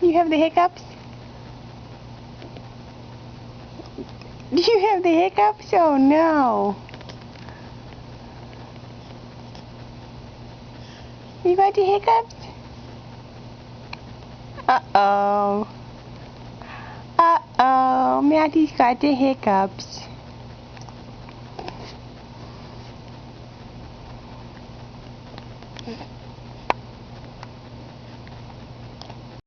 You have the hiccups? Do you have the hiccups? Oh no. You got the hiccups? Uh-oh. Uh-oh. Matthew's got the hiccups.